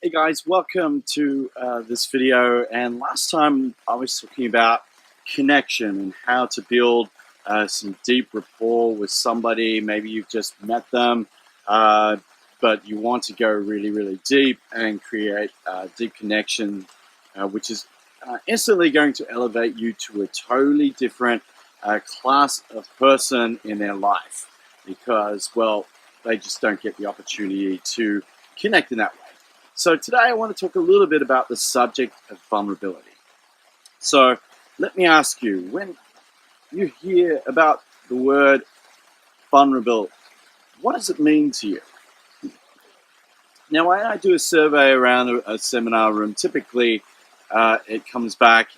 Hey guys, welcome to this video. And last time I was talking about connection and how to build some deep rapport with somebody. Maybe you've just met them, but you want to go really, really deep and create a deep connection, which is instantly going to elevate you to a totally different class of person in their life because, well, they just don't get the opportunity to connect in that way. So today I want to talk a little bit about the subject of vulnerability. So let me ask you, when you hear about the word vulnerable, what does it mean to you? Now, when I do a survey around a seminar room, typically it comes back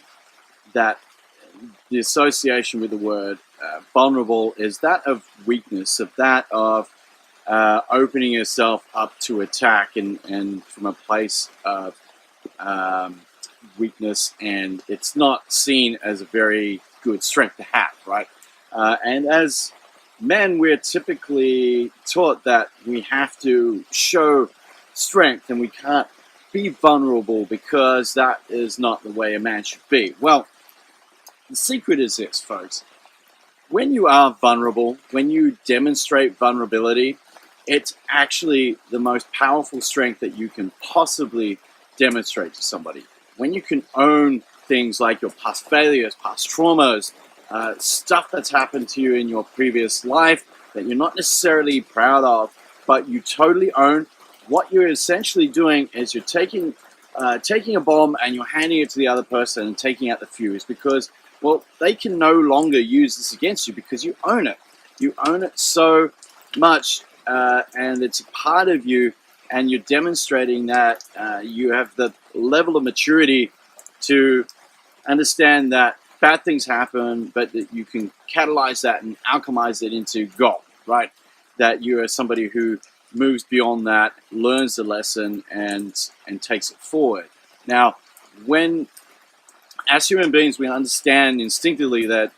that the association with the word vulnerable is that of weakness, of that of opening yourself up to attack and from a place of weakness, and it's not seen as a very good strength to have, right? And as men, we're typically taught that we have to show strength and we can't be vulnerable because that is not the way a man should be. Well, the secret is this, folks. When you are vulnerable, when you demonstrate vulnerability, it's actually the most powerful strength that you can possibly demonstrate to somebody. When you can own things like your past failures, past traumas, stuff that's happened to you in your previous life that you're not necessarily proud of, but you totally own, what you're essentially doing is you're taking a bomb and you're handing it to the other person and taking out the fuse because, well, they can no longer use this against you because you own it. You own it so much. And it's a part of you, and you're demonstrating that you have the level of maturity to understand that bad things happen, but that you can catalyze that and alchemize it into gold, right? That you are somebody who moves beyond that, learns the lesson, and takes it forward. Now, when as human beings, we understand instinctively that,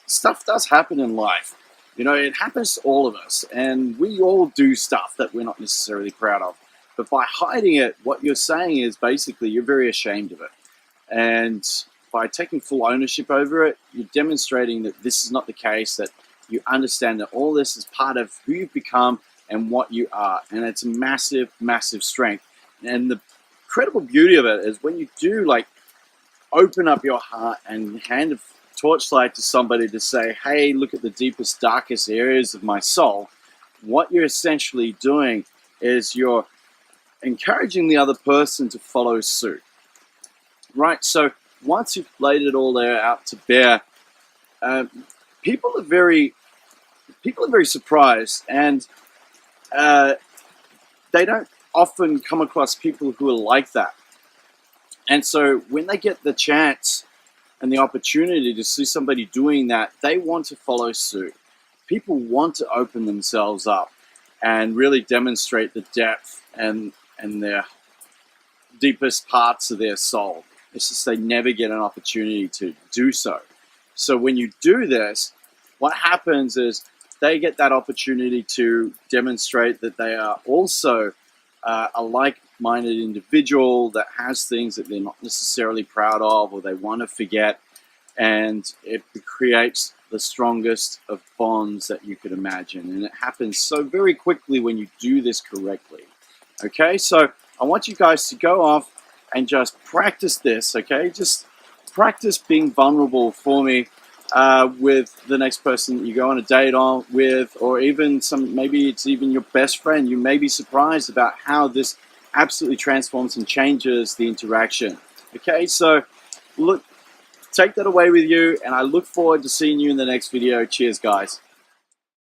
stuff does happen in life. It happens to all of us, and we all do stuff that we're not necessarily proud of. But by hiding it, what you're saying is basically you're very ashamed of it. And by taking full ownership over it, you're demonstrating that this is not the case, that you understand that all this is part of who you've become and what you are. And it's a massive, massive strength. And the incredible beauty of it is when you do, open up your heart and hand a torchlight to somebody to say, hey, look at the deepest, darkest areas of my soul, what you're essentially doing is you're encouraging the other person to follow suit, right? So once you've laid it all there out to bear, people are very surprised, and they don't often come across people who are like that. And so when they get the chance and the opportunity to see somebody doing that, they want to follow suit. People want to open themselves up and really demonstrate the depth and their deepest parts of their soul. It's just they never get an opportunity to do so. So when you do this, what happens is they get that opportunity to demonstrate that they are also a like-minded individual that has things that they're not necessarily proud of or they want to forget, and it creates the strongest of bonds that you could imagine. And it happens so very quickly when you do this correctly. Okay, so I want you guys to go off and just practice this, okay? Just practice being vulnerable for me with the next person that you go on a date on with, or even maybe it's even your best friend. You may be surprised about how this absolutely transforms and changes the interaction. Okay, so look, take that away with you, and I look forward to seeing you in the next video. Cheers, guys.